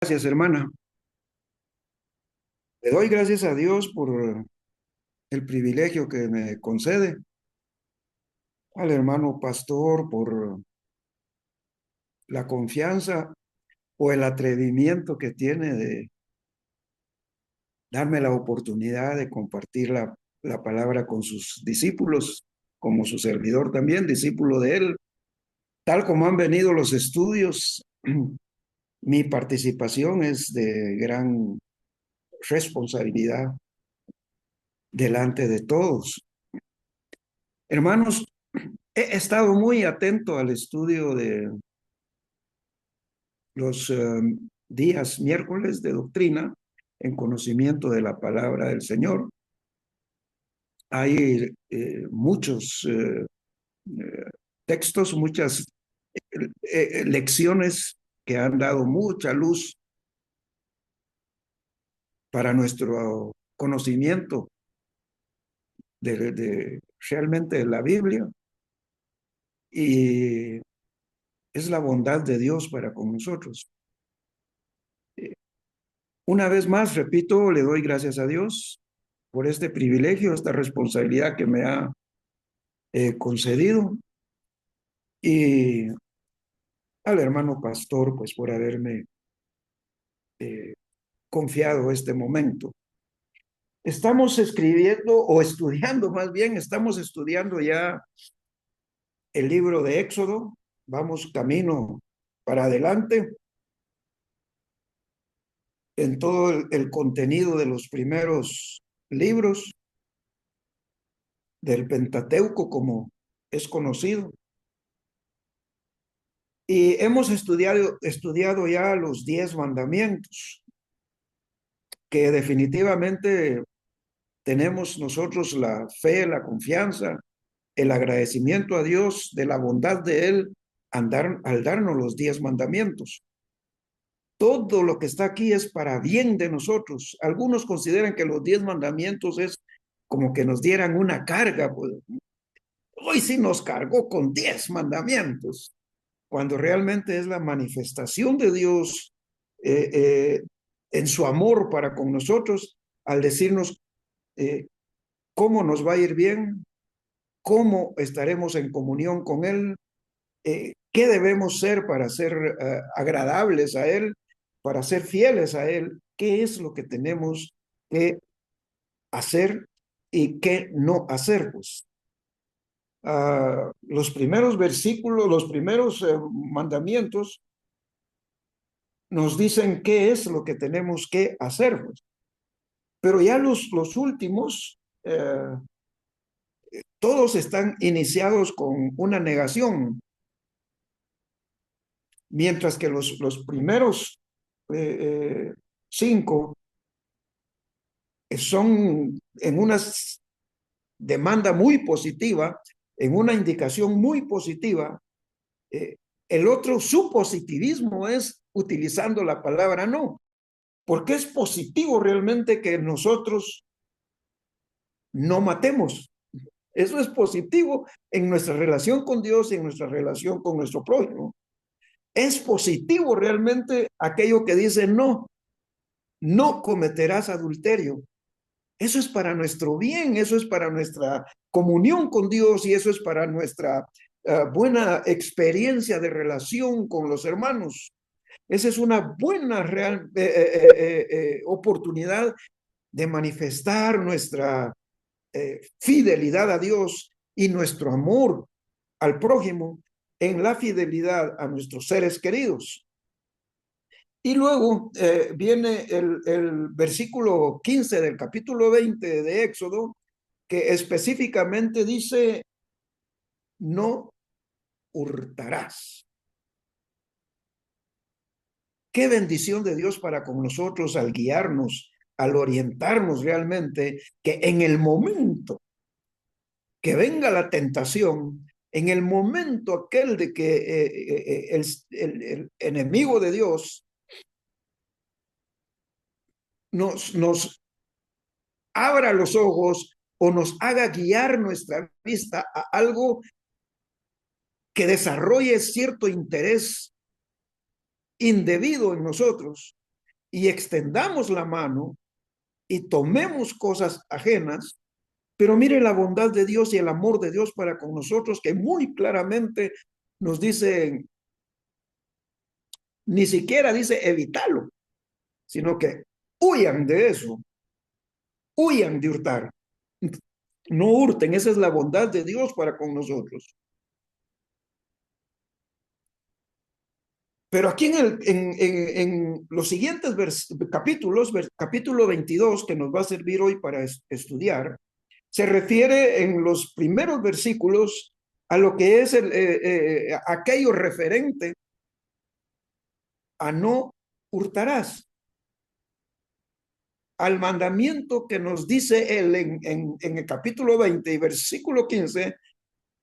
Gracias, hermana. Le doy gracias a Dios por el privilegio que me concede, al hermano pastor por la confianza o el atrevimiento que tiene de darme la oportunidad de compartir la palabra con sus discípulos, como su servidor también, discípulo de él. Tal como han venido los estudios, mi participación es de gran responsabilidad delante de todos. Hermanos, he estado muy atento al estudio de los días miércoles de doctrina en conocimiento de la palabra del Señor. Hay muchos textos, muchas lecciones que han dado mucha luz para nuestro conocimiento de realmente la Biblia, y es la bondad de Dios para con nosotros. Una vez más, repito, le doy gracias a Dios por este privilegio, esta responsabilidad que me ha concedido, y al hermano pastor, pues por haberme eh, confiado este momento. Estamos escribiendo o estudiando, más bien, estamos estudiando ya el libro de Éxodo. Vamos camino para adelante en todo el contenido de los primeros libros del Pentateuco, como es conocido. Y hemos estudiado ya los 10 mandamientos, que definitivamente tenemos nosotros la fe, la confianza, el agradecimiento a Dios de la bondad de Él al darnos los 10 mandamientos. Todo lo que está aquí es para bien de nosotros. Algunos consideran que los 10 mandamientos es como que nos dieran una carga. Pues, hoy sí nos cargó con 10 mandamientos, cuando realmente es la manifestación de Dios eh, eh, en su amor para con nosotros, al decirnos eh, cómo nos va a ir bien, cómo estaremos en comunión con Él, qué debemos ser para ser agradables a Él, para ser fieles a Él, qué es lo que tenemos que hacer y qué no hacer. Pues los primeros versículos, los primeros mandamientos nos dicen qué es lo que tenemos que hacer. Pues. Pero ya los últimos, todos están iniciados con una negación, mientras que los primeros eh, 5 son en una demanda muy positiva, en una indicación muy positiva. eh, el otro, su positivismo es utilizando la palabra no, porque es positivo realmente que nosotros no matemos. Eso es positivo en nuestra relación con Dios y en nuestra relación con nuestro prójimo. Es positivo realmente aquello que dice no, no cometerás adulterio. Eso es para nuestro bien, eso es para nuestra comunión con Dios, y eso es para nuestra buena experiencia de relación con los hermanos. Esa es una buena oportunidad de manifestar nuestra fidelidad a Dios y nuestro amor al prójimo en la fidelidad a nuestros seres queridos. Y luego viene el versículo 15 del capítulo 20 de Éxodo, que específicamente dice, no hurtarás. Qué bendición de Dios para con nosotros al guiarnos, al orientarnos realmente, que en el momento que venga la tentación, en el momento aquel de que el enemigo de Dios nos abra los ojos o nos haga guiar nuestra vista a algo que desarrolle cierto interés indebido en nosotros, y extendamos la mano y tomemos cosas ajenas, pero mire la bondad de Dios y el amor de Dios para con nosotros, que muy claramente nos dice, ni siquiera dice evitarlo, sino que huyan de eso, huyan de hurtar. No hurten, esa es la bondad de Dios para con nosotros. Pero aquí en los siguientes capítulos, capítulo 22, que nos va a servir hoy para estudiar, se refiere en los primeros versículos a lo que es aquello referente a no hurtarás, al mandamiento que nos dice él en el capítulo 20 y versículo 15,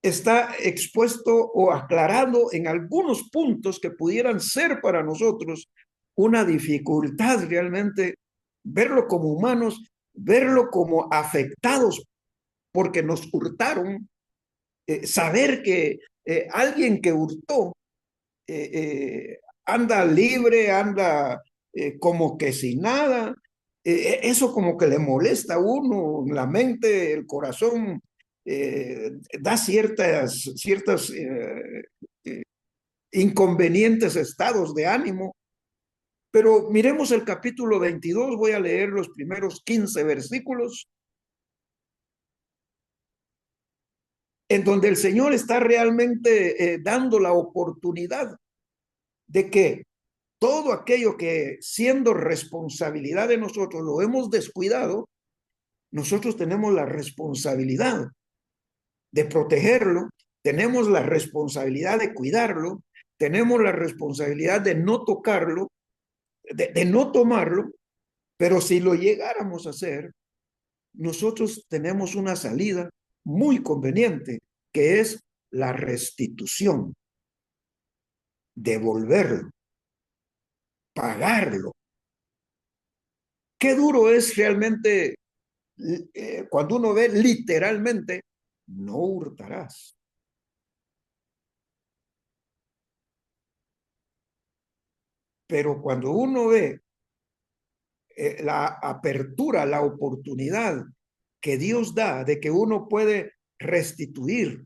está expuesto o aclarado en algunos puntos que pudieran ser para nosotros una dificultad realmente verlo como humanos, verlo como afectados porque nos hurtaron, saber que alguien que hurtó anda libre, anda como que sin nada, eso como que le molesta a uno, la mente, el corazón, da ciertas eh, inconvenientes estados de ánimo. Pero miremos el capítulo 22, voy a leer los primeros 15 versículos, en donde el Señor está realmente dando la oportunidad de que todo aquello que siendo responsabilidad de nosotros lo hemos descuidado, nosotros tenemos la responsabilidad de protegerlo, tenemos la responsabilidad de cuidarlo, tenemos la responsabilidad de no tocarlo, de no tomarlo, pero si lo llegáramos a hacer, nosotros tenemos una salida muy conveniente, que es la restitución, devolverlo, pagarlo. Qué duro es realmente cuando uno ve literalmente, no hurtarás. Pero cuando uno ve la apertura, la oportunidad que Dios da de que uno puede restituir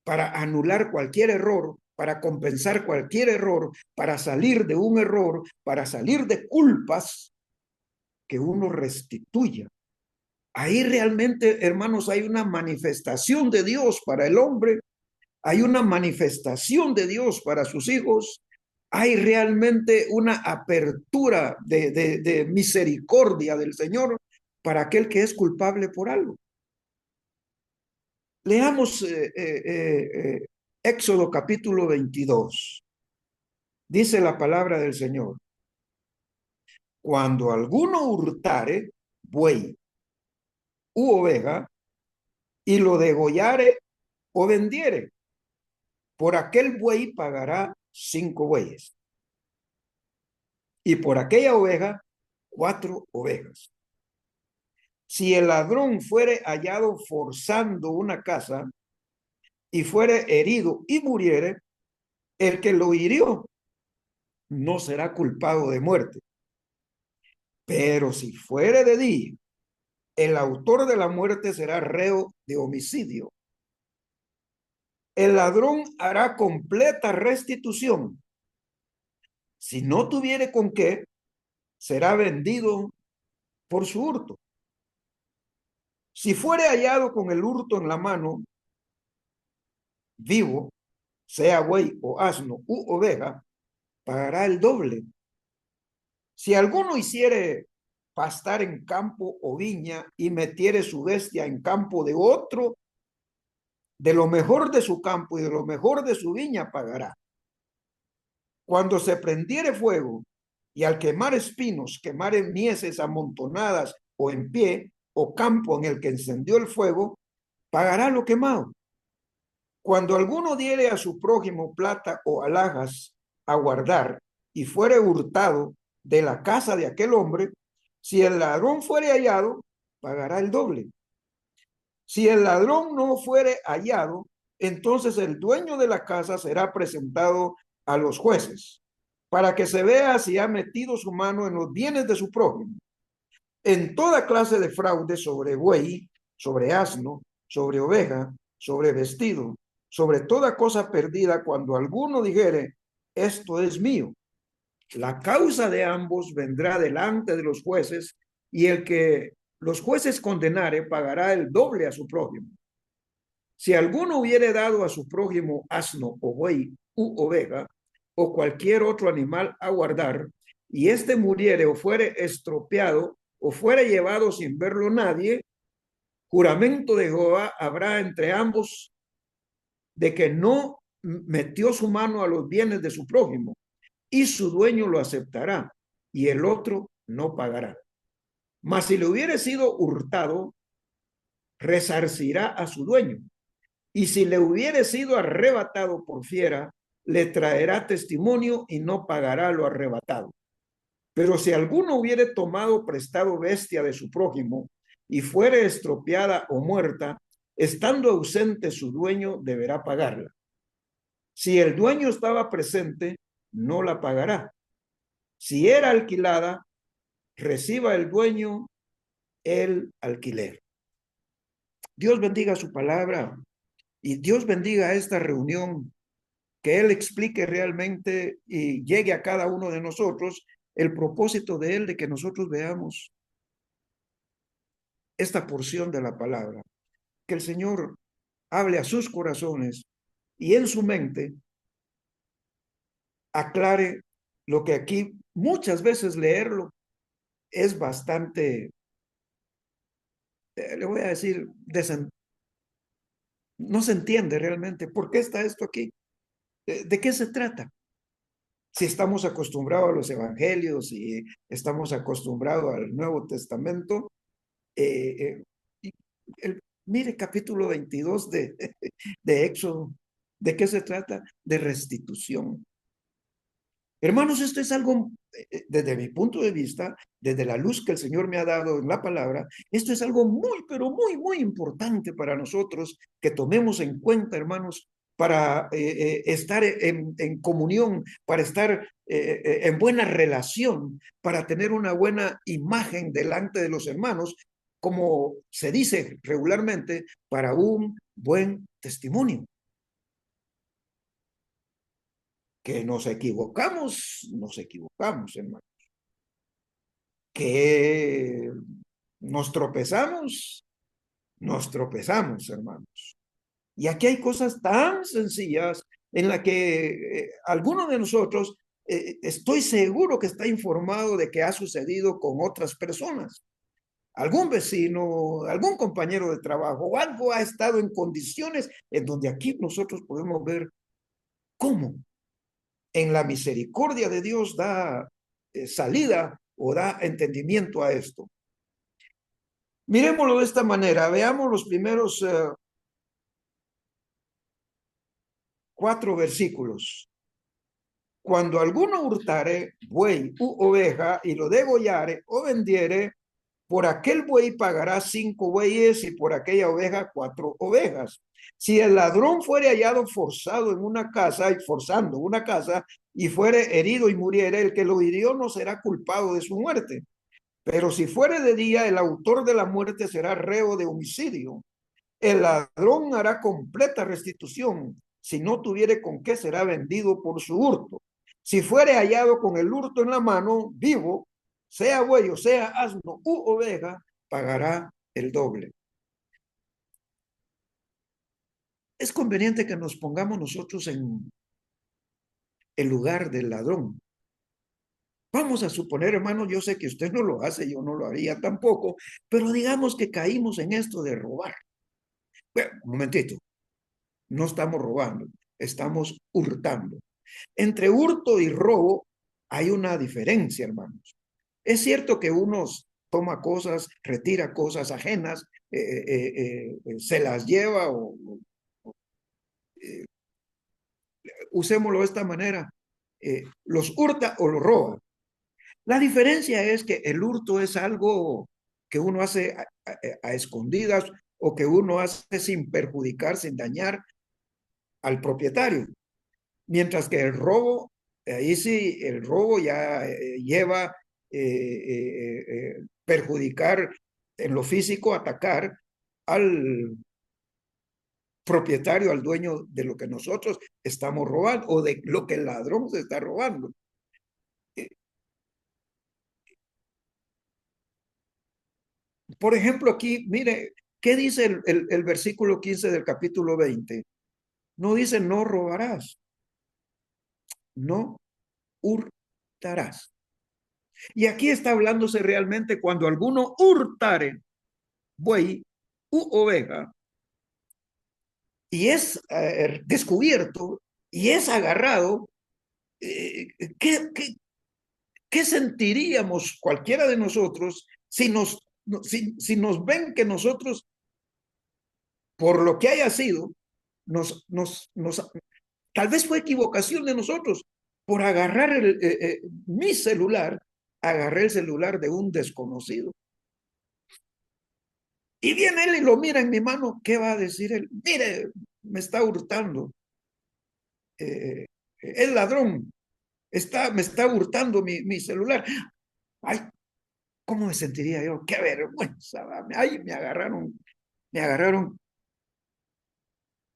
para anular cualquier error, para compensar cualquier error, para salir de un error, para salir de culpas, que uno restituya. Ahí realmente, hermanos, hay una manifestación de Dios para el hombre, hay una manifestación de Dios para sus hijos, hay realmente una apertura de misericordia del Señor para aquel que es culpable por algo. Leamos Éxodo capítulo 22. Dice la palabra del Señor: cuando alguno hurtare buey u oveja y lo degollare o vendiere, por aquel buey pagará 5 bueyes y por aquella oveja 4 ovejas. Si el ladrón fuere hallado forzando una casa y fuere herido y muriere, el que lo hirió no será culpado de muerte. Pero si fuere de día, el autor de la muerte será reo de homicidio. El ladrón hará completa restitución. Si no tuviere con qué, será vendido por su hurto. Si fuere hallado con el hurto en la mano, vivo, sea buey o asno u oveja, pagará el doble. Si alguno hiciere pastar en campo o viña y metiere su bestia en campo de otro, de lo mejor de su campo y de lo mejor de su viña pagará. Cuando se prendiere fuego y al quemar espinos, quemare mieses amontonadas o en pie, o campo en el que encendió el fuego, pagará lo quemado. Cuando alguno diere a su prójimo plata o alhajas a guardar y fuere hurtado de la casa de aquel hombre, si el ladrón fuere hallado, pagará el doble. Si el ladrón no fuere hallado, entonces el dueño de la casa será presentado a los jueces para que se vea si ha metido su mano en los bienes de su prójimo, en toda clase de fraude sobre buey, sobre asno, sobre oveja, sobre vestido, sobre toda cosa perdida, cuando alguno dijere, esto es mío. La causa de ambos vendrá delante de los jueces, y el que los jueces condenare pagará el doble a su prójimo. Si alguno hubiere dado a su prójimo asno o buey u oveja o cualquier otro animal a guardar, y éste muriere o fuere estropeado o fuere llevado sin verlo nadie, juramento de Jehová habrá entre ambos de que no metió su mano a los bienes de su prójimo, y su dueño lo aceptará y el otro no pagará. Mas si le hubiere sido hurtado, resarcirá a su dueño. Y si le hubiere sido arrebatado por fiera, le traerá testimonio y no pagará lo arrebatado. Pero si alguno hubiere tomado prestado bestia de su prójimo y fuere estropeada o muerta, estando ausente su dueño, deberá pagarla. Si el dueño estaba presente, no la pagará. Si era alquilada, reciba el dueño el alquiler. Dios bendiga su palabra y Dios bendiga esta reunión, que Él explique realmente y llegue a cada uno de nosotros el propósito de Él, de que nosotros veamos esta porción de la palabra, que el Señor hable a sus corazones y en su mente aclare lo que aquí muchas veces leerlo es bastante, le voy a decir, no se entiende realmente. ¿Por qué está esto aquí? ¿De qué se trata? Si estamos acostumbrados a los evangelios y estamos acostumbrados al Nuevo Testamento, eh, eh, mire capítulo 22 de Éxodo, ¿de qué se trata? De restitución. Hermanos, esto es algo, desde mi punto de vista, desde la luz que el Señor me ha dado en la palabra, esto es algo muy, pero muy, muy importante para nosotros que tomemos en cuenta, hermanos, para estar en comunión, para estar en buena relación, para tener una buena imagen delante de los hermanos, como se dice regularmente, para un buen testimonio. Que nos equivocamos, hermano. Que nos tropezamos, hermanos. Y aquí hay cosas tan sencillas en las que alguno de nosotros, estoy seguro que está informado de que ha sucedido con otras personas. Algún vecino, algún compañero de trabajo, o algo ha estado en condiciones en donde aquí nosotros podemos ver cómo en la misericordia de Dios da salida o da entendimiento a esto. Miremoslo de esta manera, veamos los primeros 4 versículos. Cuando alguno hurtare buey u oveja y lo degollare o vendiere, por aquel buey pagará 5 bueyes y por aquella oveja 4 ovejas. Si el ladrón fuere hallado forzado en una casa, forzando una casa, y fuere herido y muriere, el que lo hirió no será culpado de su muerte. Pero si fuere de día, el autor de la muerte será reo de homicidio. El ladrón hará completa restitución. Si no tuviere con qué, será vendido por su hurto. Si fuere hallado con el hurto en la mano, vivo, sea buey o sea asno u oveja, pagará el doble. Es conveniente que nos pongamos nosotros en el lugar del ladrón. Vamos a suponer, hermano, yo sé que usted no lo hace, yo no lo haría tampoco, pero digamos que caímos en esto de robar. Bueno, un momentito, no estamos robando, estamos hurtando. Entre hurto y robo hay una diferencia, hermanos. Es cierto que uno toma cosas, retira cosas ajenas, se las lleva eh, usémoslo de esta manera, los hurta o los roba. La diferencia es que el hurto es algo que uno hace a escondidas o que uno hace sin perjudicar, sin dañar al propietario. Mientras que el robo ahí sí el robo ya lleva perjudicar en lo físico, atacar al propietario, al dueño de lo que nosotros estamos robando o de lo que el ladrón se está robando. Por ejemplo, aquí, mire, ¿qué dice el versículo 15 del capítulo 20? No dice no robarás, no hurtarás. Y aquí está hablándose realmente cuando alguno hurtare buey u oveja y es descubierto y es agarrado, eh, ¿qué, qué, ¿qué sentiríamos cualquiera de nosotros si nos ven que nosotros, por lo que haya sido, tal vez fue equivocación de nosotros por agarrar mi celular, agarré el celular de un desconocido. Y viene él y lo mira en mi mano, ¿qué va a decir él? Mire, me está hurtando, el ladrón, me está hurtando mi celular. Ay, ¿cómo me sentiría yo? Qué vergüenza. Ay, me agarraron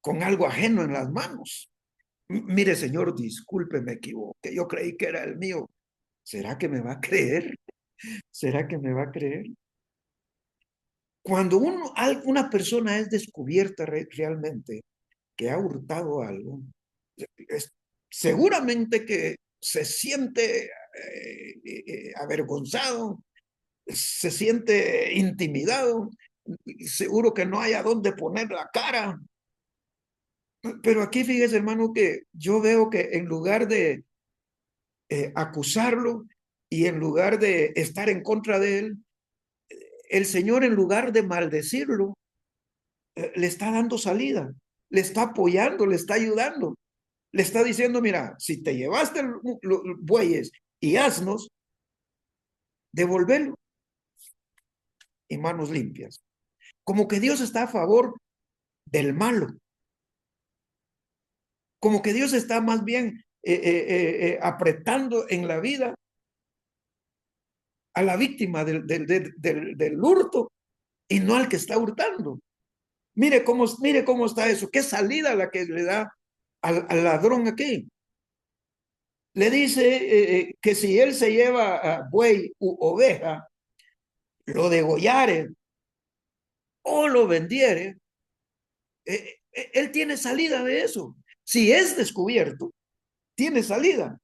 con algo ajeno en las manos. Mire, señor, disculpe, me equivoqué. Yo creí que era el mío. ¿Será que me va a creer? ¿Será que me va a creer? Cuando una persona es descubierta realmente que ha hurtado algo, es, seguramente que se siente avergonzado, se siente intimidado, seguro que no hay a dónde poner la cara. Pero aquí fíjese, hermano, que yo veo que en lugar de acusarlo y en lugar de estar en contra de él, el Señor en lugar de maldecirlo, le está dando salida, le está apoyando, le está ayudando, le está diciendo, mira, si te llevaste los bueyes y asnos, devolverlo y manos limpias. Como que Dios está a favor del malo, como que Dios está más bien apretando en la vida a la víctima del hurto y no al que está hurtando. Mire cómo está eso, qué salida la que le da al ladrón aquí. Le dice que si él se lleva a buey u oveja, lo degollare o lo vendiere, él tiene salida de eso. Si es descubierto, tiene salida.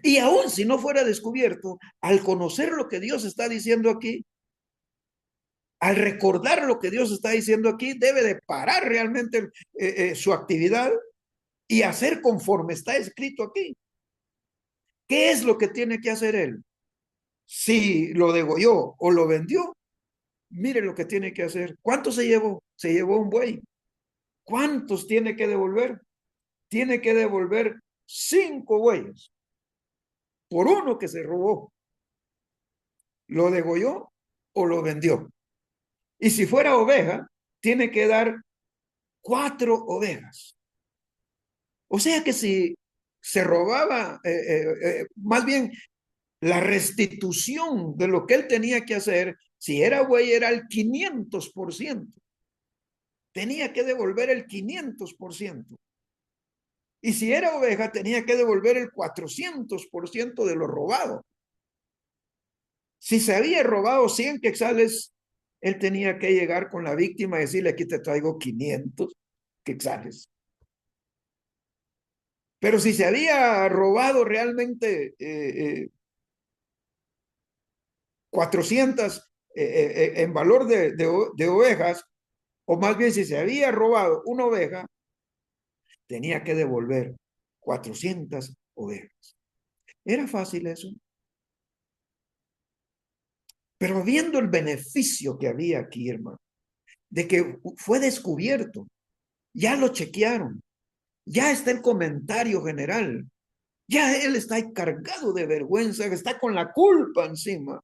Y aún si no fuera descubierto, al conocer lo que Dios está diciendo aquí, al recordar lo que Dios está diciendo aquí, debe de parar realmente su actividad y hacer conforme está escrito aquí. ¿Qué es lo que tiene que hacer él? Si lo degolló o lo vendió, mire lo que tiene que hacer. ¿Cuánto se llevó? Se llevó un buey. ¿Cuántos tiene que devolver? Tiene que devolver 5 bueyes por uno que se robó. ¿Lo degolló o lo vendió? Y si fuera oveja, tiene que dar 4 ovejas. O sea que si se robaba, más bien la restitución de lo que él tenía que hacer, si era buey, era el 500%. Tenía que devolver el 500%. Y si era oveja, tenía que devolver el 400% de lo robado. Si se había robado 100 quetzales, él tenía que llegar con la víctima y decirle, aquí te traigo 500 quetzales. Pero si se había robado realmente 400 en valor de ovejas, o más bien si se había robado una oveja, tenía que devolver 400 ovejas. Era fácil eso. Pero viendo el beneficio que había aquí, hermano, de que fue descubierto, ya lo chequearon, ya está el comentario general, ya él está cargado de vergüenza, está con la culpa encima.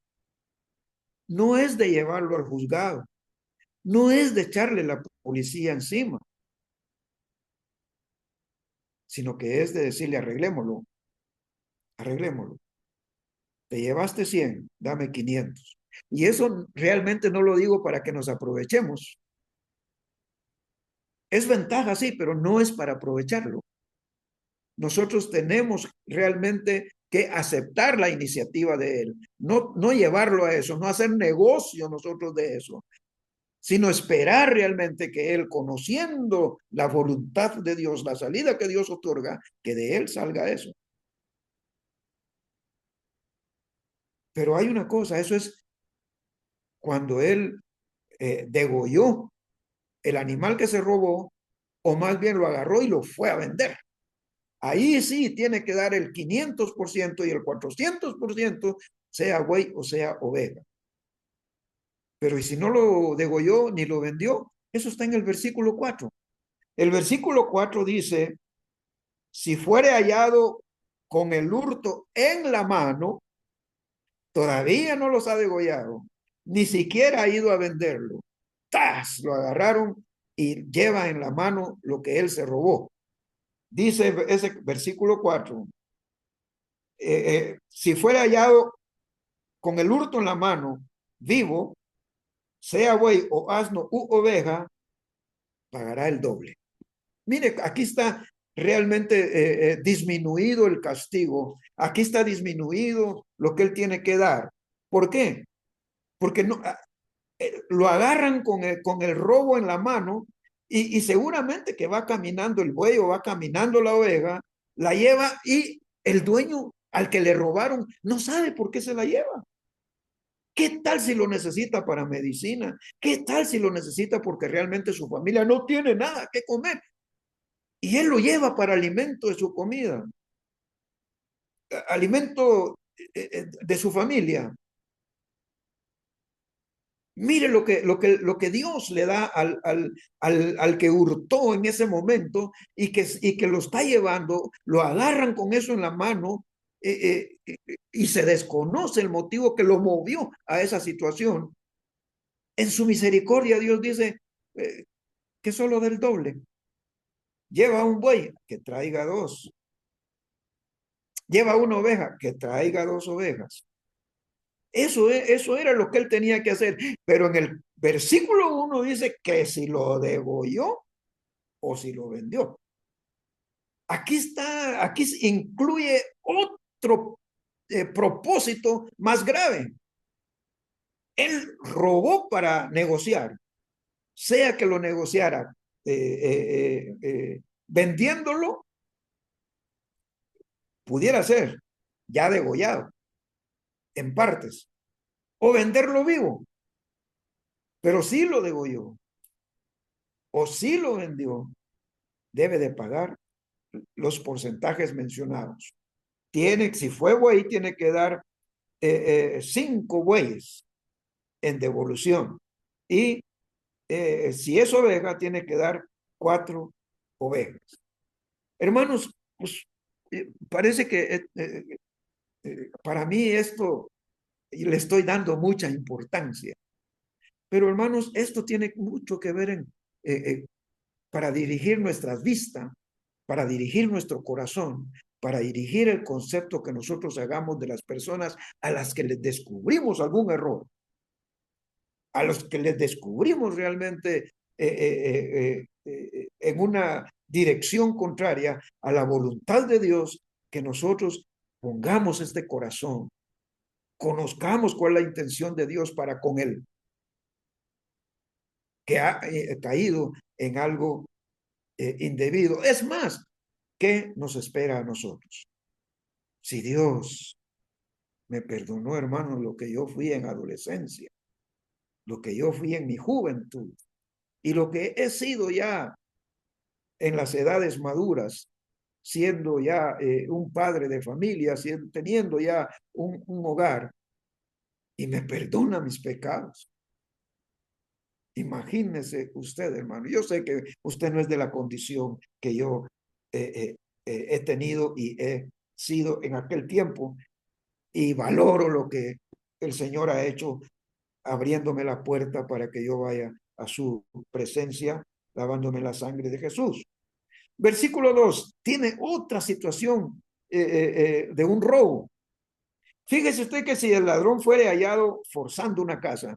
No es de llevarlo al juzgado, no es de echarle la policía encima, sino que es de decirle, arreglémoslo, arreglémoslo. Te llevaste 100, dame 500. Y eso realmente no lo digo para que nos aprovechemos. Es ventaja, sí, pero no es para aprovecharlo. Nosotros tenemos realmente que aceptar la iniciativa de él, no llevarlo a eso, no hacer negocio nosotros de eso, sino esperar realmente que él, conociendo la voluntad de Dios, la salida que Dios otorga, que de él salga eso. Pero hay una cosa, eso es cuando él degolló el animal que se robó, o más bien lo agarró y lo fue a vender. Ahí sí tiene que dar el 500% y el 400%, sea buey o sea oveja. Pero ¿y si no lo degolló ni lo vendió? Eso está en el versículo 4. El versículo 4 dice, si fuere hallado con el hurto en la mano, todavía no los ha degollado, ni siquiera ha ido a venderlo. ¡Tas! Lo agarraron y lleva en la mano lo que él se robó. Dice ese versículo 4, si fuera hallado con el hurto en la mano, vivo, sea buey o asno u oveja, pagará el doble. Mire, aquí está realmente disminuido el castigo. Aquí está disminuido lo que él tiene que dar. ¿Por qué? Porque no, lo agarran con el robo en la mano y seguramente que va caminando el buey o va caminando la oveja, la lleva y el dueño al que le robaron no sabe por qué se la lleva. ¿Qué tal si lo necesita para medicina? ¿Qué tal si lo necesita porque realmente su familia no tiene nada que comer? Y él lo lleva para alimento de su comida, alimento de su familia. Mire lo que Dios le da al que hurtó en ese momento y que lo está llevando, lo agarran con eso en la mano y se desconoce el motivo que lo movió a esa situación. En su misericordia Dios dice que solo del doble. Lleva un buey, que traiga dos. Lleva una oveja, que traiga dos ovejas. Eso era lo que él tenía que hacer. Pero en el versículo 1 dice que si lo degolló o si lo vendió. Aquí está, aquí incluye otro propósito más grave. Él robó para negociar, sea que lo negociara vendiéndolo, pudiera ser ya degollado en partes, o venderlo vivo, pero si lo degolló o si lo vendió, debe de pagar los porcentajes mencionados. Tiene, si fue buey, tiene que dar 5 bueyes en devolución. Y si es oveja, tiene que dar 4 ovejas. Hermanos, pues parece que para mí esto le estoy dando mucha importancia. Pero hermanos, esto tiene mucho que ver para dirigir nuestras vistas, para dirigir nuestro corazón, para dirigir el concepto que nosotros hagamos de las personas a las que les descubrimos algún error, a los que les descubrimos realmente en una dirección contraria a la voluntad de Dios, que nosotros pongamos este corazón, conozcamos cuál es la intención de Dios para con él, que ha caído en algo indebido. Es más, ¿qué nos espera a nosotros? Si Dios me perdonó, hermano, lo que yo fui en adolescencia, lo que yo fui en mi juventud y lo que he sido ya en las edades maduras, siendo ya un padre de familia, teniendo ya un hogar, y me perdona mis pecados. Imagínese usted, hermano. Yo sé que usted no es de la condición que yo he tenido y he sido en aquel tiempo, y valoro lo que el Señor ha hecho abriéndome la puerta para que yo vaya a su presencia, lavándome la sangre de Jesús. Versículo 2 tiene otra situación de un robo. Fíjese usted que si el ladrón fuere hallado forzando una casa,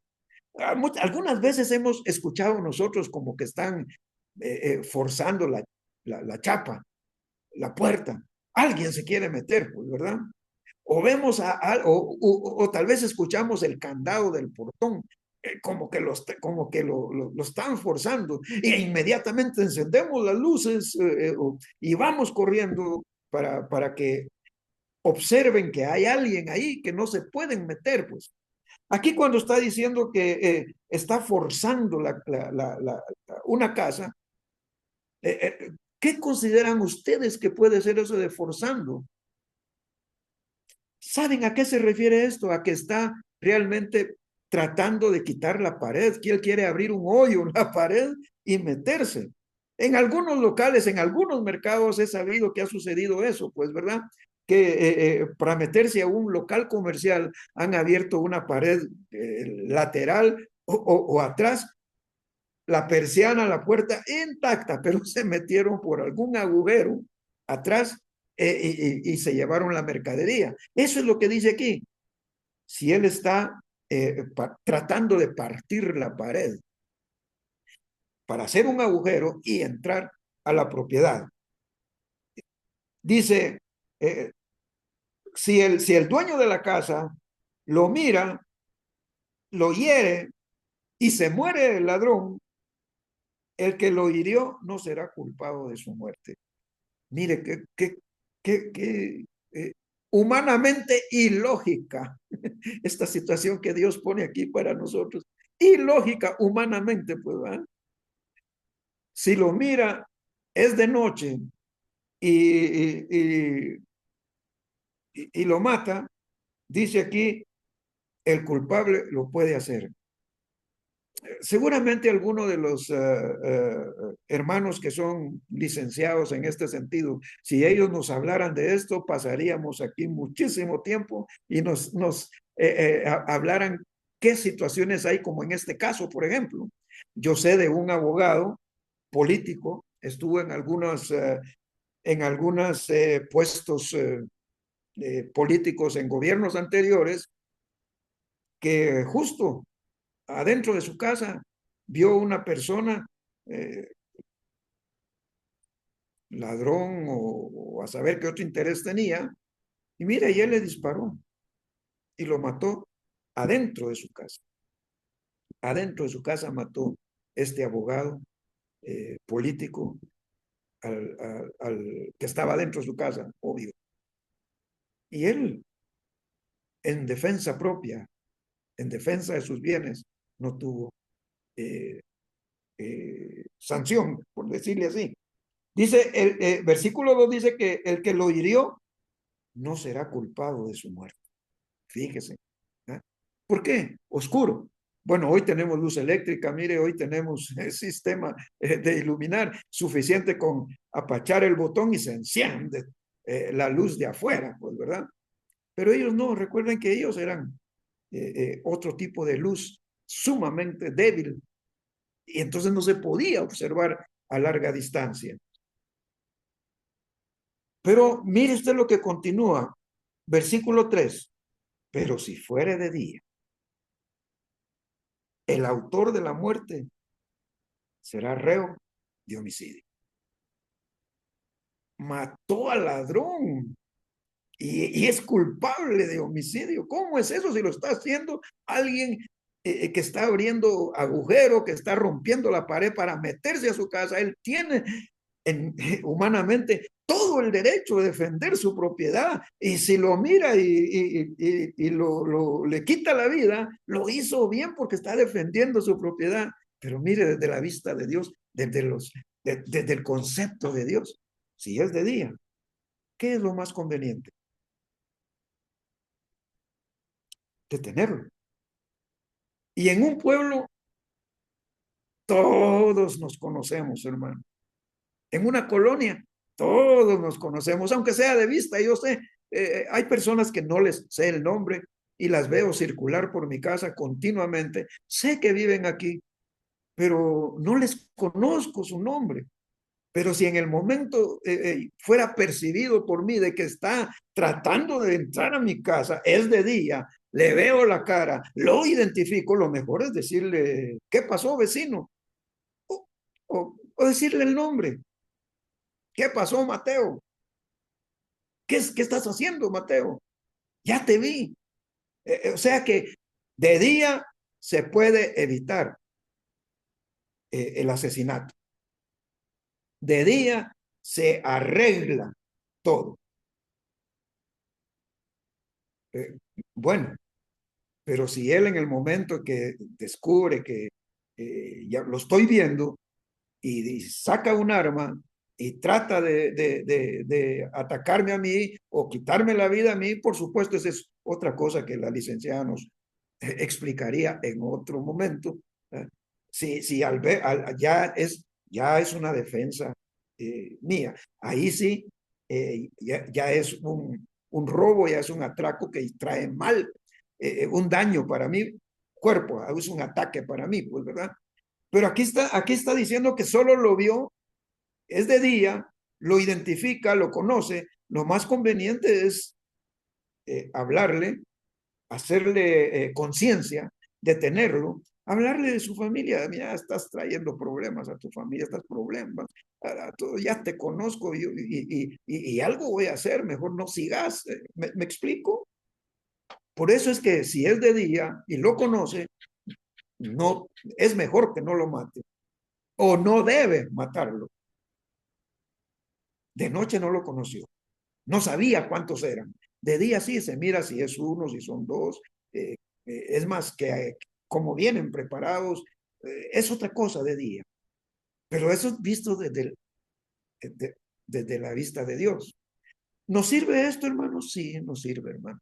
algunas veces hemos escuchado nosotros como que están forzando la chapa, la puerta. Alguien se quiere meter, pues, ¿verdad? O vemos o tal vez escuchamos el candado del portón, como que lo están forzando, e inmediatamente encendemos las luces y vamos corriendo para que observen que hay alguien ahí que no se pueden meter, pues. Aquí cuando está diciendo que está forzando una casa, ¿qué consideran ustedes que puede ser eso de forzando? ¿Saben a qué se refiere esto? A que está realmente tratando de quitar la pared, que él quiere abrir un hoyo en la pared y meterse. En algunos locales, en algunos mercados he sabido que ha sucedido eso, pues, ¿verdad? Que para meterse a un local comercial han abierto una pared lateral o atrás, la persiana, la puerta intacta, pero se metieron por algún agujero atrás y se llevaron la mercadería. Eso es lo que dice aquí. Si él está tratando de partir la pared para hacer un agujero y entrar a la propiedad. Dice, si el dueño de la casa lo mira, lo hiere y se muere el ladrón, el que lo hirió no será culpado de su muerte. Mire, que humanamente ilógica esta situación que Dios pone aquí para nosotros. Ilógica humanamente, pues, ¿verdad? Si lo mira, es de noche y, y lo mata, dice aquí, el culpable lo puede hacer. Seguramente algunos de los hermanos que son licenciados en este sentido, si ellos nos hablaran de esto, pasaríamos aquí muchísimo tiempo y nos hablaran qué situaciones hay, como en este caso, por ejemplo. Yo sé de un abogado político, estuvo en algunos puestos políticos en gobiernos anteriores, que justo adentro de su casa vio una persona, eh, ladrón o a saber qué otro interés tenía, y mira, y él le disparó y lo mató adentro de su casa. Adentro de su casa mató este abogado político al que estaba dentro de su casa, obvio. Y él, en defensa propia, en defensa de sus bienes, no tuvo eh, sanción, por decirle así. Dice, el versículo 2 dice que el que lo hirió no será culpado de su muerte. Fíjese. ¿Eh? ¿Por qué? Oscuro. Bueno, hoy tenemos luz eléctrica, mire, hoy tenemos el sistema de iluminar suficiente con apachar el botón y se enciende la luz de afuera, pues, ¿verdad? Pero ellos no, recuerden que ellos eran otro tipo de luz sumamente débil y entonces no se podía observar a larga distancia. Pero mire usted lo que continúa, versículo 3. Pero si fuere de día, el autor de la muerte será reo de homicidio. Mató al ladrón y es culpable de homicidio. ¿Cómo es eso si lo está haciendo alguien que está abriendo agujero, que está rompiendo la pared para meterse a su casa? Él tiene humanamente todo el derecho de defender su propiedad, y si lo mira y le quita la vida, lo hizo bien porque está defendiendo su propiedad. Pero mire, desde la vista de Dios, desde el concepto de Dios, si es de día, ¿qué es lo más conveniente? Detenerlo. Y en un pueblo todos nos conocemos, hermano. En una colonia todos nos conocemos, aunque sea de vista. Yo sé, hay personas que no les sé el nombre y las veo circular por mi casa continuamente. Sé que viven aquí, pero no les conozco su nombre. Pero si en el momento fuera percibido por mí de que está tratando de entrar a mi casa, es de día, le veo la cara, lo identifico, lo mejor es decirle, ¿qué pasó, vecino? O decirle el nombre. ¿Qué pasó, Mateo? ¿Qué estás haciendo, Mateo? Ya te vi. O sea que de día se puede evitar el asesinato. De día se arregla todo. Eh, bueno, pero si él en el momento que descubre que ya lo estoy viendo y saca un arma y trata de atacarme a mí o quitarme la vida a mí, por supuesto, esa es otra cosa que la licenciada nos explicaría en otro momento. ¿Eh? Si ya es una defensa mía, ahí sí ya es un robo, ya es un atraco que trae mal, un daño para mi cuerpo, es un ataque para mí, pues, ¿verdad? Pero aquí está diciendo que solo lo vio, es de día, lo identifica, lo conoce. Lo más conveniente es hablarle, hacerle conciencia, detenerlo, hablarle de su familia. Mira, estás trayendo problemas a tu familia, estás problemas. Ya te conozco y algo voy a hacer, mejor no sigas. ¿Me explico? Por eso es que si es de día y lo conoce, no, es mejor que no lo mate o no debe matarlo. De noche no lo conoció, no sabía cuántos eran. De día sí se mira si es uno, si son dos. Es más que como vienen preparados, es otra cosa de día. Pero eso es visto desde la vista de Dios. ¿Nos sirve esto, hermano? Sí, nos sirve, hermano.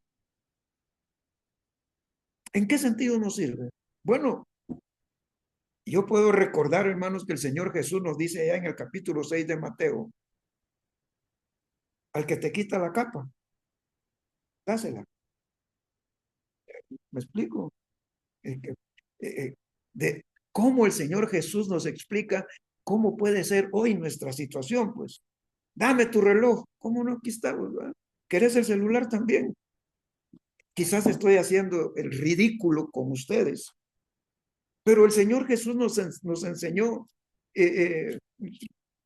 ¿En qué sentido nos sirve? Bueno, yo puedo recordar, hermanos, que el Señor Jesús nos dice allá en el capítulo 6 de Mateo, al que te quita la capa, dásela. ¿Me explico? Eh, eh, de cómo el Señor Jesús nos explica cómo puede ser hoy nuestra situación, pues. Dame tu reloj. ¿Cómo no? Aquí está, ¿verdad? ¿Querés el celular también? Quizás estoy haciendo el ridículo con ustedes, pero el Señor Jesús nos enseñó, eh,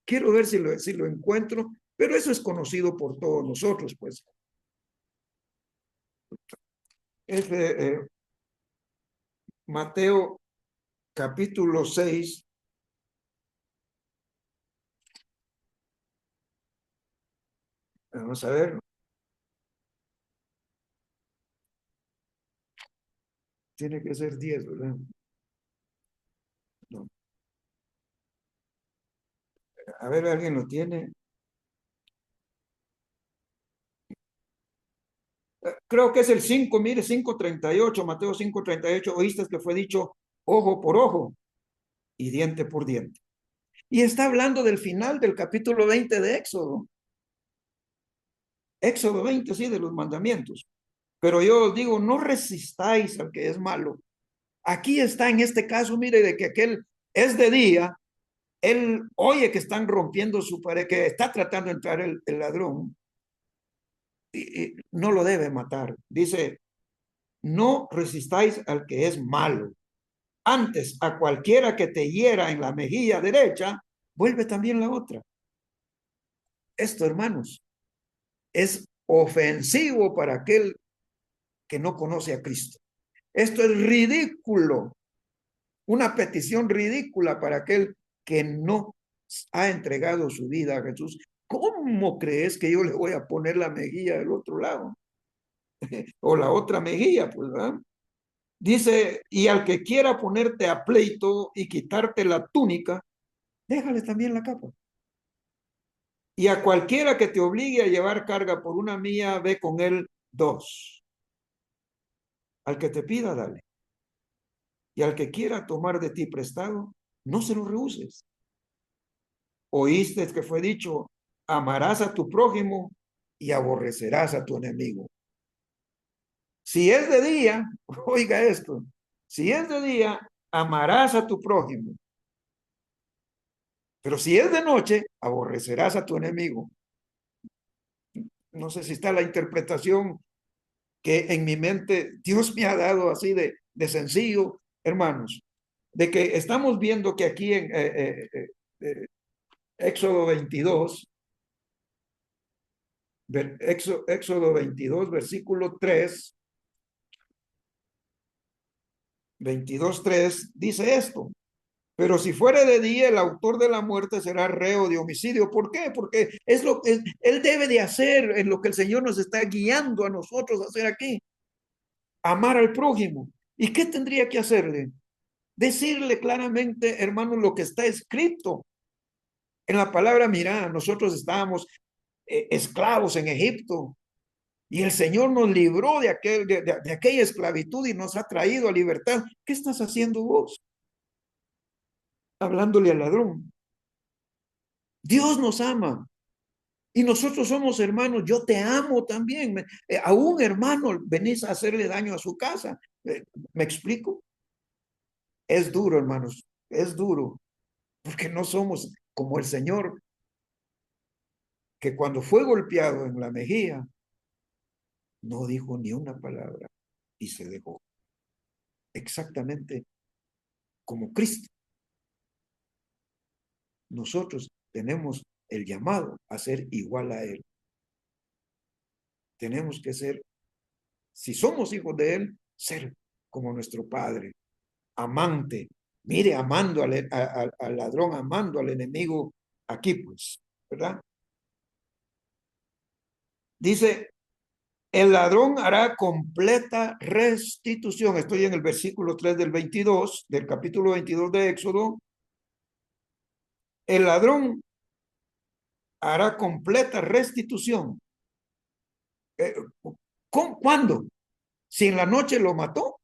quiero ver si lo encuentro, pero eso es conocido por todos nosotros, pues. Es Mateo capítulo 6. Vamos a ver, tiene que ser 10, ¿verdad? No. A ver, ¿alguien lo tiene? Creo que es el 5, mire, 5:38, Mateo 5:38. Oíste que fue dicho ojo por ojo y diente por diente. Y está hablando del final del capítulo 20 de Éxodo. Éxodo 20, sí, de los mandamientos. Pero yo os digo, no resistáis al que es malo. Aquí está en este caso, mire, de que aquel es de día, él oye que están rompiendo su pared, que está tratando de entrar el ladrón, y no lo debe matar. Dice, no resistáis al que es malo. Antes, a cualquiera que te hiera en la mejilla derecha, vuelve también la otra. Esto, hermanos, es ofensivo para aquel que no conoce a Cristo. Esto es ridículo, una petición ridícula para aquel que no ha entregado su vida a Jesús. ¿Cómo crees que yo le voy a poner la mejilla del otro lado? O la otra mejilla, pues, ¿verdad? Dice, y al que quiera ponerte a pleito y quitarte la túnica, déjale también la capa. Y a cualquiera que te obligue a llevar carga por una mía, ve con él dos. Al que te pida, dale. Y al que quiera tomar de ti prestado, no se lo rehuses. Oíste que fue dicho, amarás a tu prójimo y aborrecerás a tu enemigo. Si es de día, oiga esto, si es de día, amarás a tu prójimo, Pero si es de noche, aborrecerás a tu enemigo. No sé si está la interpretación que en mi mente Dios me ha dado así de sencillo, hermanos, de que estamos viendo que aquí en Éxodo 22, Éxodo 22, versículo 3, 22:3, dice esto. Pero si fuera de día, el autor de la muerte será reo de homicidio. ¿Por qué? Porque es lo que él debe de hacer, en lo que el Señor nos está guiando a nosotros a hacer aquí. Amar al prójimo. ¿Y qué tendría que hacerle? Decirle claramente, hermano, lo que está escrito en la palabra. Mira, nosotros estábamos esclavos en Egipto y el Señor nos libró de aquella esclavitud y nos ha traído a libertad. ¿Qué estás haciendo vos? Hablándole al ladrón. Dios nos ama y nosotros somos hermanos. Yo te amo también. A un hermano venís a hacerle daño a su casa. ¿Me explico? Es duro, hermanos. Es duro porque no somos como el Señor, que cuando fue golpeado en la mejilla, no dijo ni una palabra y se dejó. Exactamente como Cristo. Nosotros tenemos el llamado a ser igual a Él. Tenemos que ser, si somos hijos de Él, ser como nuestro Padre, amante. Mire, amando al ladrón, amando al enemigo aquí, pues, ¿verdad? Dice, el ladrón hará completa restitución. Estoy en el versículo 3 del 22, del capítulo 22 de Éxodo. El ladrón hará completa restitución. ¿Cuándo? Si en la noche lo mató,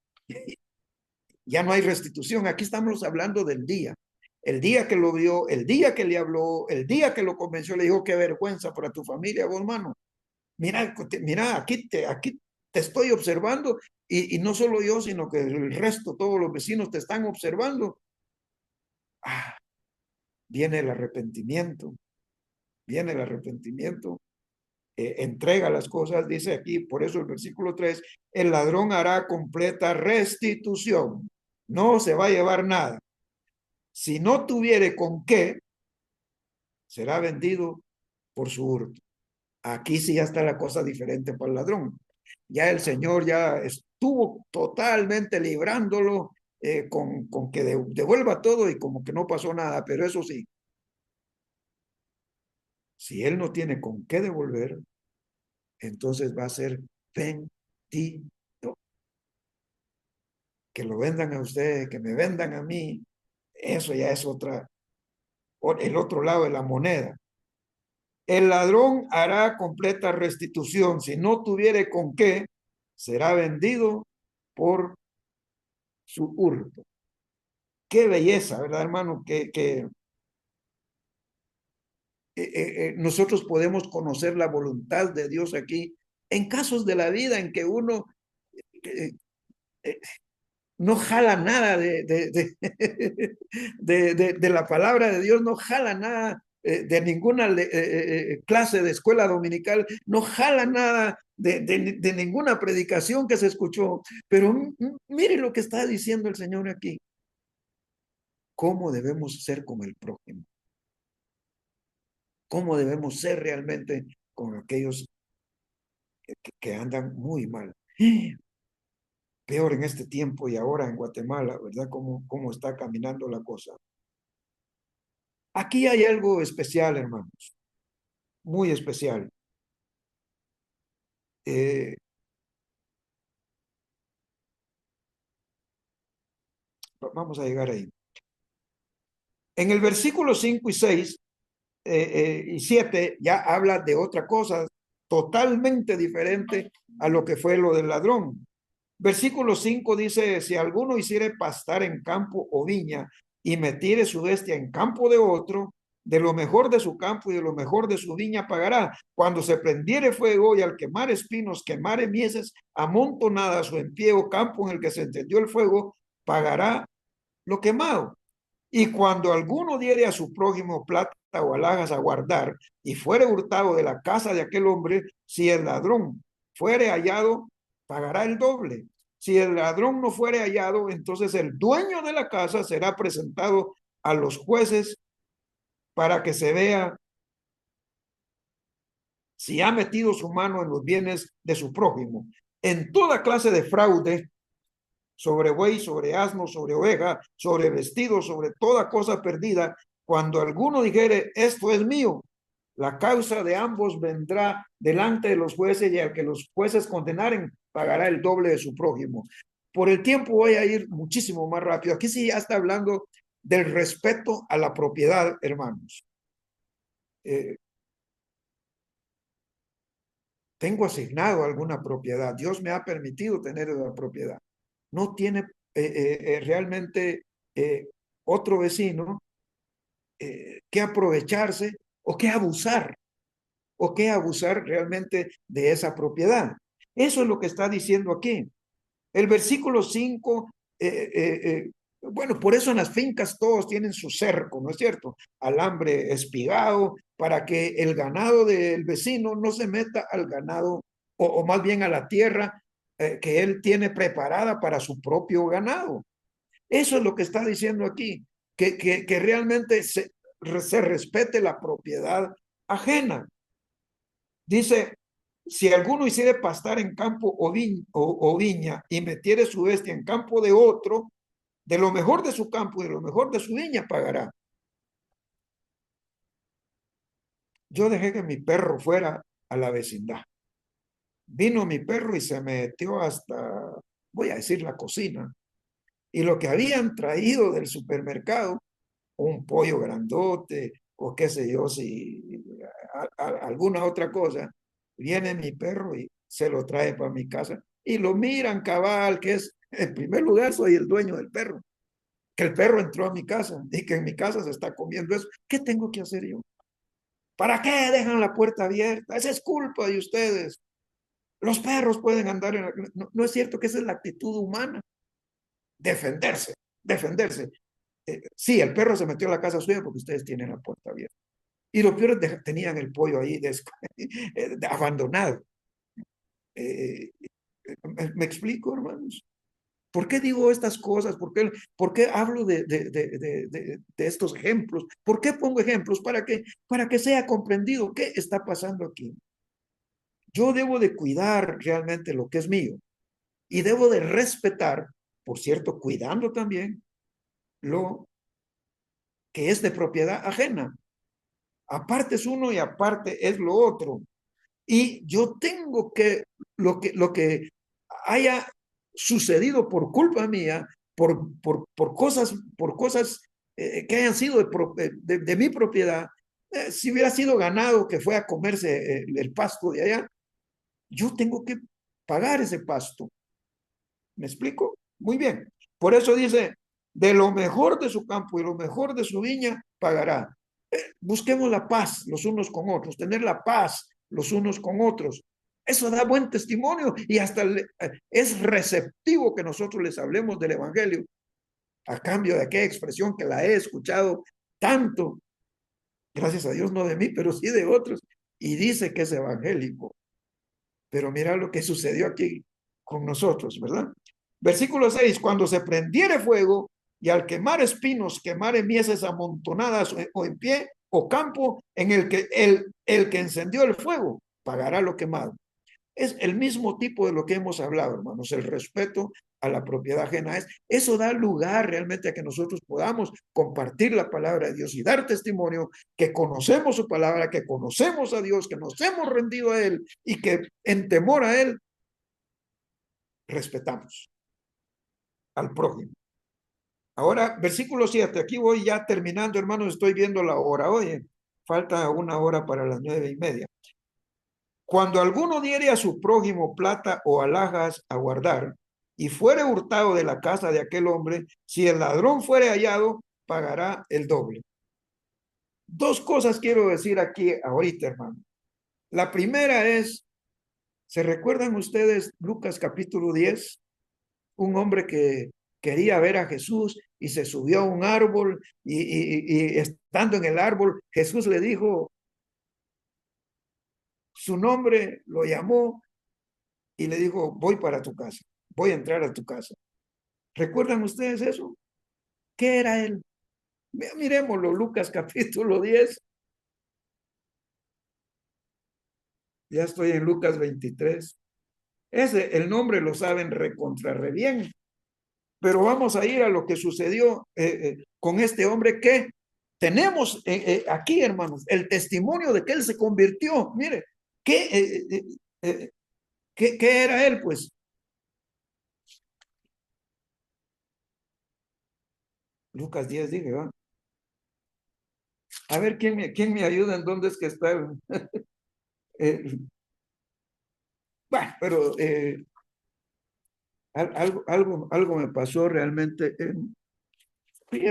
ya no hay restitución. Aquí estamos hablando del día. El día que lo vio, el día que le habló, el día que lo convenció, le dijo, qué vergüenza para tu familia, vos, hermano. Mira, aquí te estoy observando y no solo yo, sino que el resto, todos los vecinos te están observando. Ah, viene el arrepentimiento, viene el arrepentimiento. Entrega las cosas, dice aquí, por eso el versículo 3, el ladrón hará completa restitución, no se va a llevar nada. Si no tuviere con qué, será vendido por su hurto. Aquí sí ya está la cosa diferente para el ladrón. Ya el Señor ya estuvo totalmente librándolo con que devuelva todo y como que no pasó nada, pero eso sí, si él no tiene con qué devolver, entonces va a ser vendido. Que lo vendan a usted, que me vendan a mí, eso ya es el otro lado de la moneda. El ladrón hará completa restitución. Si no tuviere con qué, será vendido por su hurto. Qué belleza, ¿verdad, hermano? Que nosotros podemos conocer la voluntad de Dios aquí en casos de la vida en que uno eh, eh, no jala nada de la palabra de Dios, no jala nada de ninguna clase de escuela dominical, no jala nada de ninguna predicación que se escuchó. Pero mire lo que está diciendo el Señor aquí. ¿Cómo debemos ser con el prójimo? ¿Cómo debemos ser realmente con aquellos que andan muy mal? Peor en este tiempo y ahora en Guatemala, ¿verdad? ¿Cómo está caminando la cosa? Aquí hay algo especial, hermanos, muy especial. Eh, Vamos a llegar ahí. En el versículo 5 y 6 y 7 ya habla de otra cosa totalmente diferente a lo que fue lo del ladrón. Versículo 5 dice, si alguno hiciere pastar en campo o viña y metiere su bestia en campo de otro, de lo mejor de su campo y de lo mejor de su viña pagará. Cuando se prendiere fuego y al quemar espinos, quemare mieses amontonadas o en pie o campo en el que se encendió el fuego, pagará lo quemado. Y cuando alguno diere a su prójimo plata o alhajas a guardar, y fuere hurtado de la casa de aquel hombre, si el ladrón fuere hallado, pagará el doble. Si el ladrón no fuere hallado, entonces el dueño de la casa será presentado a los jueces para que se vea si ha metido su mano en los bienes de su prójimo. En toda clase de fraude, sobre buey, sobre asno, sobre oveja, sobre vestido, sobre toda cosa perdida, cuando alguno dijere, esto es mío, la causa de ambos vendrá delante de los jueces, y al que los jueces condenaren, pagará el doble de su prójimo. Por el tiempo voy a ir muchísimo más rápido. Aquí sí ya está hablando del respeto a la propiedad, hermanos. Eh, Tengo asignado alguna propiedad. Dios me ha permitido tener esa propiedad. No tiene realmente eh, otro vecino que aprovecharse o que abusar realmente de esa propiedad. Eso es lo que está diciendo aquí. El versículo 5, bueno, por eso en las fincas todos tienen su cerco, ¿no es cierto? Alambre espigado para que el ganado del vecino no se meta al ganado o más bien a la tierra que él tiene preparada para su propio ganado. Eso es lo que está diciendo aquí, que realmente se respete la propiedad ajena. Dice, si alguno hiciere pastar en campo o viña y metiere su bestia en campo de otro, de lo mejor de su campo y de lo mejor de su viña pagará. Yo dejé que mi perro fuera a la vecindad. Vino mi perro y se metió hasta, voy a decir, la cocina. Y lo que habían traído del supermercado, un pollo grandote o qué sé yo, si alguna otra cosa, viene mi perro y se lo trae para mi casa y lo miran cabal, que es, en primer lugar, soy el dueño del perro, que el perro entró a mi casa y que en mi casa se está comiendo eso. ¿Qué tengo que hacer yo? ¿Para qué dejan la puerta abierta? Esa es culpa de ustedes. Los perros pueden andar en la... No, no es cierto que esa es la actitud humana. Defenderse, defenderse. Sí, el perro se metió a la casa suya porque ustedes tienen la puerta abierta. Y lo peor es que tenían el pollo ahí abandonado. Eh, ¿Me explico, hermanos? ¿Por qué digo estas cosas? ¿Por qué hablo de estos ejemplos? ¿Por qué pongo ejemplos? Para que sea comprendido qué está pasando aquí. Yo debo de cuidar realmente lo que es mío y debo de respetar, por cierto, cuidando también lo que es de propiedad ajena. Aparte es uno y aparte es lo otro. Y yo tengo que, lo que haya sucedido por culpa mía, por cosas que hayan sido de mi propiedad, si hubiera sido ganado que fue a comerse el pasto de allá, yo tengo que pagar ese pasto. ¿Me explico? Muy bien. Por eso dice, de lo mejor de su campo y lo mejor de su viña pagará. Busquemos la paz los unos con otros, tener la paz los unos con otros. Eso da buen testimonio y hasta es receptivo que nosotros les hablemos del Evangelio a cambio de aquella expresión que la he escuchado tanto, gracias a Dios, no de mí, pero sí de otros, y dice que es evangélico. Pero mira lo que sucedió aquí con nosotros, ¿verdad? Versículo 6, cuando se prendiere fuego y al quemar espinos, quemare mieses amontonadas o en pie o campo en el que el que encendió el fuego pagará lo quemado. Es el mismo tipo de lo que hemos hablado, hermanos, el respeto a la propiedad ajena. Eso da lugar realmente a que nosotros podamos compartir la palabra de Dios y dar testimonio que conocemos su palabra, que conocemos a Dios, que nos hemos rendido a Él y que en temor a Él respetamos al prójimo. Ahora, versículo 7, aquí voy ya terminando, hermanos, estoy viendo la hora. Oye, falta una hora para las 9:30. Cuando alguno diere a su prójimo plata o alhajas a guardar, y fuere hurtado de la casa de aquel hombre, si el ladrón fuere hallado, pagará el doble. Dos cosas quiero decir aquí ahorita, hermano. La primera es, ¿se recuerdan ustedes Lucas capítulo 10? Un hombre que quería ver a Jesús y se subió a un árbol y estando en el árbol, Jesús le dijo su nombre, lo llamó y le dijo, voy para tu casa, voy a entrar a tu casa. ¿Recuerdan ustedes eso? ¿Qué era él? Miremoslo, Lucas capítulo 10. Ya estoy en Lucas 23. Ese, el nombre lo saben recontra re bien. Pero vamos a ir a lo que sucedió con este hombre que tenemos aquí, hermanos, el testimonio de que él se convirtió. Mire, ¿qué era él? Pues Lucas 10, dije, ¿va? A ver, ¿quién me ayuda en dónde es que está? Eh, bueno, pero algo me pasó realmente en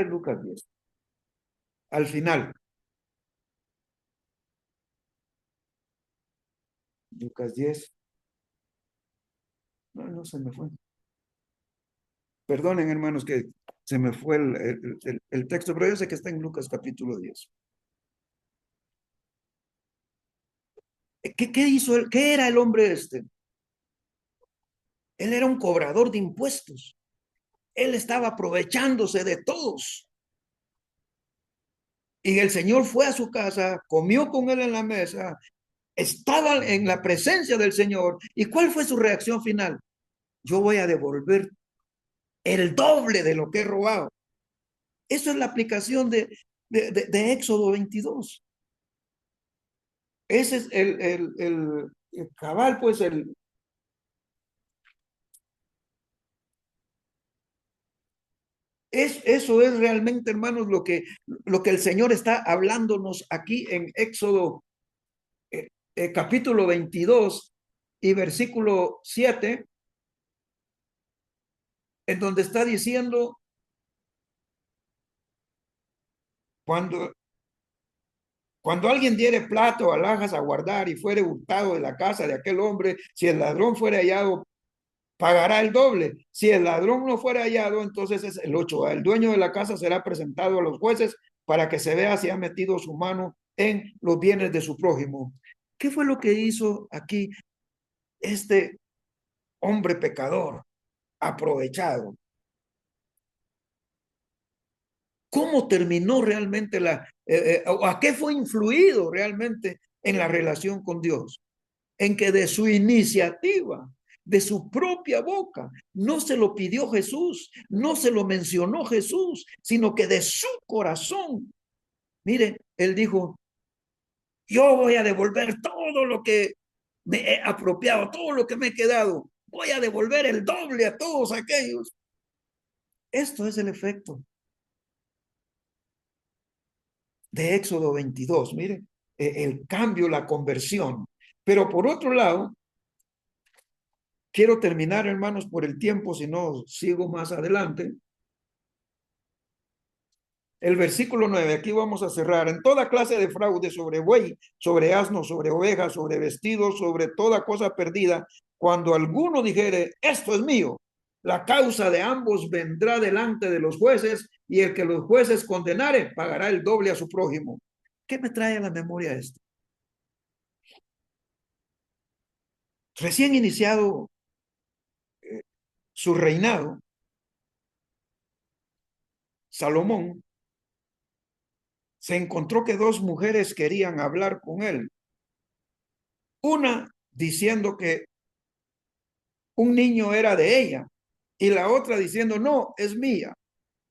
Lucas 10. Al final, Lucas 10, no se me fue. Perdonen, hermanos, que se me fue el texto, pero yo sé que está en Lucas capítulo 10. ¿Qué hizo él? ¿Qué era el hombre este? Él era un cobrador de impuestos. Él estaba aprovechándose de todos. Y el Señor fue a su casa, comió con él en la mesa, estaba en la presencia del Señor. ¿Y cuál fue su reacción final? Yo voy a devolver el doble de lo que he robado. Eso es la aplicación de Éxodo 22. Ese es el cabal, pues eso es realmente, hermanos, lo que el Señor está hablándonos aquí en Éxodo capítulo 22 y versículo 7, en donde está diciendo, cuando, cuando alguien diere plato o alhajas a guardar y fuere hurtado de la casa de aquel hombre, si el ladrón fuere hallado, pagará el doble. Si el ladrón no fuera hallado, entonces es el 8. El dueño de la casa será presentado a los jueces para que se vea si ha metido su mano en los bienes de su prójimo. ¿Qué fue lo que hizo aquí este hombre pecador aprovechado? ¿Cómo terminó realmente o a qué fue influido realmente en la relación con Dios? En que de su iniciativa, de su propia boca, no se lo pidió Jesús, no se lo mencionó Jesús, sino que de su corazón, mire, él dijo, yo voy a devolver todo lo que me he apropiado, todo lo que me he quedado, voy a devolver el doble a todos aquellos. Esto es el efecto de Éxodo 22, mire, el cambio, la conversión. Pero por otro lado, quiero terminar, hermanos, por el tiempo, si no sigo más adelante. El versículo 9, aquí vamos a cerrar. En toda clase de fraude, sobre buey, sobre asno, sobre oveja, sobre vestidos, sobre toda cosa perdida, cuando alguno dijere, esto es mío, la causa de ambos vendrá delante de los jueces y el que los jueces condenare pagará el doble a su prójimo. ¿Qué me trae a la memoria esto? Recién iniciado su reinado, Salomón se encontró que dos mujeres querían hablar con él. Una diciendo que un niño era de ella y la otra diciendo, no, es mía.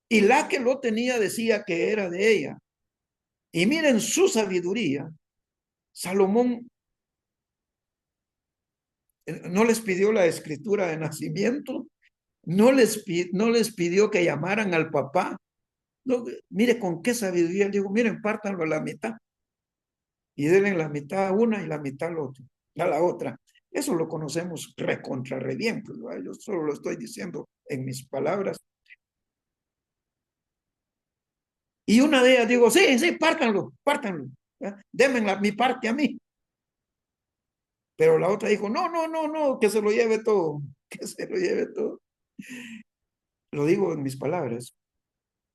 Y la que lo tenía decía que era de ella. Y miren su sabiduría. Salomón no les pidió la escritura de nacimiento, no les pidió que llamaran al papá. No, mire con qué sabiduría. Él dijo, miren, pártanlo a la mitad y denle la mitad a una y la mitad a la otra. Eso lo conocemos recontra re bien, pues, yo solo lo estoy diciendo en mis palabras. Y una de ellas digo, sí, sí, pártanlo, denme mi parte a mí. Pero la otra dijo, no, no, no, no, que se lo lleve todo, que se lo lleve todo. Lo digo en mis palabras.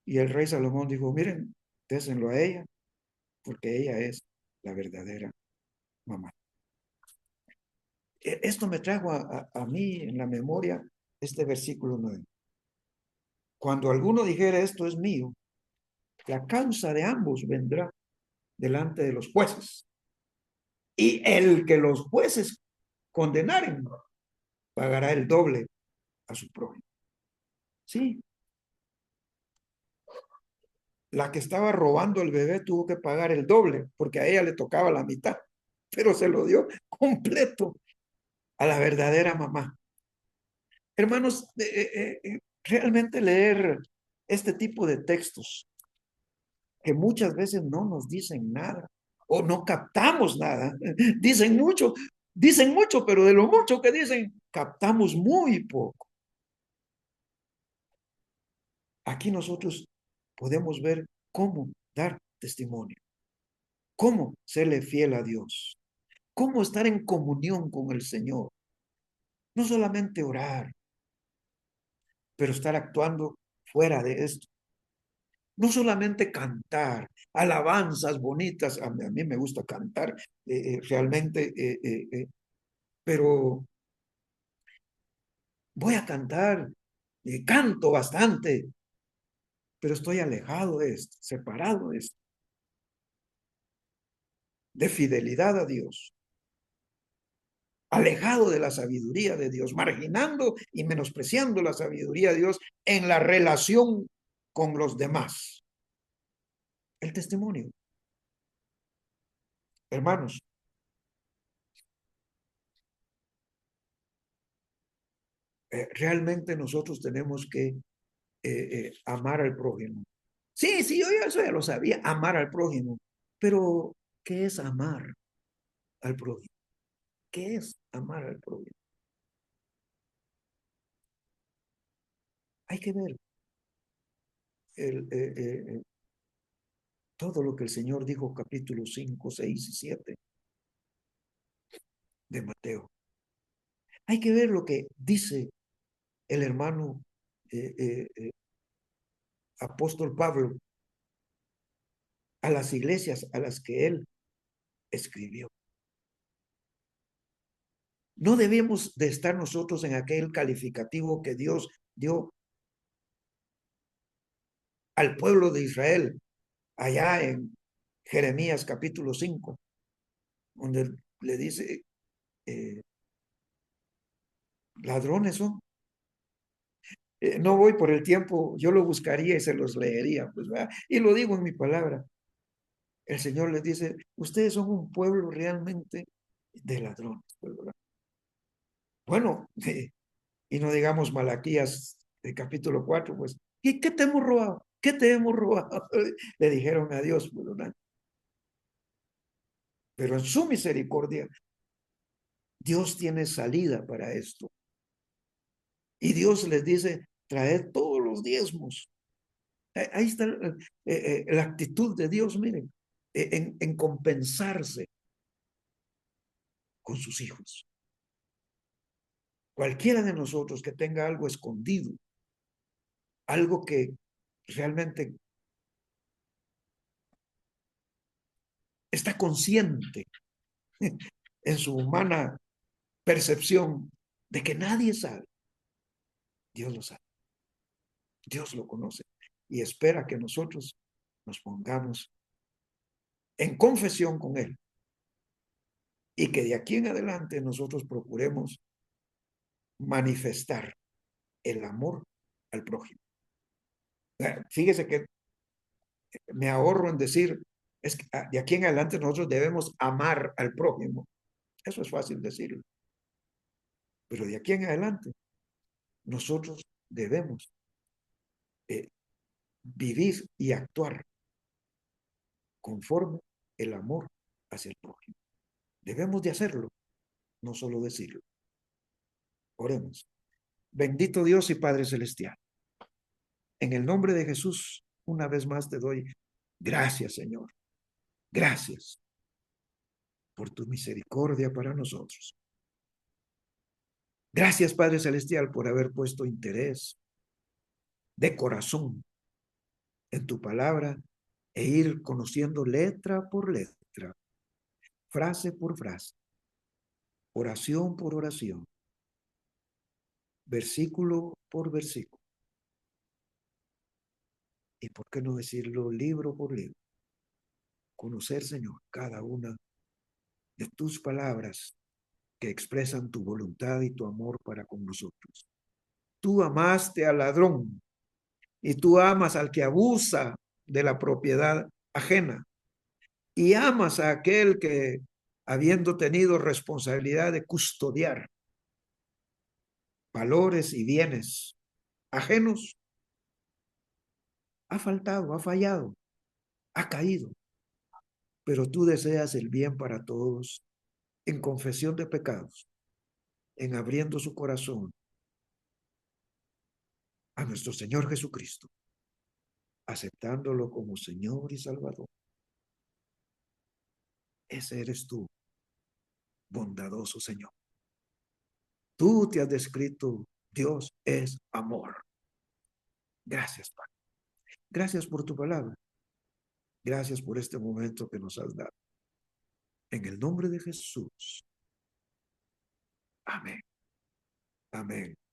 Y el rey Salomón dijo, miren, désenlo a ella, porque ella es la verdadera mamá. Esto me trajo a mí en la memoria este versículo 9. Cuando alguno dijera esto es mío, la causa de ambos vendrá delante de los jueces. Y el que los jueces condenaren pagará el doble a su prójimo. Sí, la que estaba robando el bebé tuvo que pagar el doble porque a ella le tocaba la mitad, pero se lo dio completo a la verdadera mamá. Hermanos, realmente leer este tipo de textos que muchas veces no nos dicen nada o no captamos nada, dicen mucho, pero de lo mucho que dicen, captamos muy poco. Aquí nosotros podemos ver cómo dar testimonio, cómo serle fiel a Dios, cómo estar en comunión con el Señor. No solamente orar, pero estar actuando fuera de esto. No solamente cantar, alabanzas bonitas, a mí me gusta cantar realmente, pero voy a cantar, canto bastante, pero estoy alejado de esto, separado de esto, de fidelidad a Dios, alejado de la sabiduría de Dios, marginando y menospreciando la sabiduría de Dios en la relación con los demás. El testimonio, hermanos, realmente nosotros tenemos que amar al prójimo. Sí, sí, yo eso ya lo sabía, amar al prójimo. Pero, ¿qué es amar al prójimo? ¿Qué es amar al prójimo? Hay que ver el, todo lo que el Señor dijo, capítulos 5, 6 y 7 de Mateo. Hay que ver lo que dice el hermano apóstol Pablo a las iglesias a las que él escribió. No debemos de estar nosotros en aquel calificativo que Dios dio al pueblo de Israel allá en Jeremías capítulo 5, donde le dice, eh, ladrones son. No voy por el tiempo, yo lo buscaría y se los leería, pues, ¿verdad? Y lo digo en mi palabra. El Señor les dice, ustedes son un pueblo realmente de ladrones, pues, ¿verdad? Bueno, y no digamos Malaquías capítulo 4, pues, ¿y qué te hemos robado? ¿Qué te hemos robado? Le dijeron a Dios, pues, ¿verdad? Pero en su misericordia, Dios tiene salida para esto. Y Dios les dice, traed todos los diezmos. Ahí está la actitud de Dios, miren, en compensarse con sus hijos. Cualquiera de nosotros que tenga algo escondido, algo que realmente está consciente en su humana percepción de que nadie sabe, Dios lo sabe, Dios lo conoce y espera que nosotros nos pongamos en confesión con Él y que de aquí en adelante nosotros procuremos manifestar el amor al prójimo. Fíjese que me ahorro en decir, es que de aquí en adelante nosotros debemos amar al prójimo. Eso es fácil decirlo. Pero de aquí en adelante nosotros debemos eh, vivir y actuar conforme el amor hacia el prójimo. Debemos de hacerlo, no solo decirlo. Oremos. Bendito Dios y Padre Celestial. En el nombre de Jesús, una vez más te doy gracias, Señor. Gracias por tu misericordia para nosotros. Gracias, Padre Celestial, por haber puesto interés de corazón en tu palabra e ir conociendo letra por letra, frase por frase, oración por oración, versículo por versículo. Y por qué no decirlo libro por libro. Conocer, Señor, cada una de tus palabras que expresan tu voluntad y tu amor para con nosotros. Tú amaste al ladrón y tú amas al que abusa de la propiedad ajena y amas a aquel que, habiendo tenido responsabilidad de custodiar valores y bienes ajenos, ha faltado, ha fallado, ha caído. Pero tú deseas el bien para todos en confesión de pecados, en abriendo su corazón a nuestro Señor Jesucristo, aceptándolo como Señor y Salvador. Ese eres tú, bondadoso Señor. Tú te has descrito, Dios es amor. Gracias, Padre. Gracias por tu palabra. Gracias por este momento que nos has dado. En el nombre de Jesús. Amén. Amén.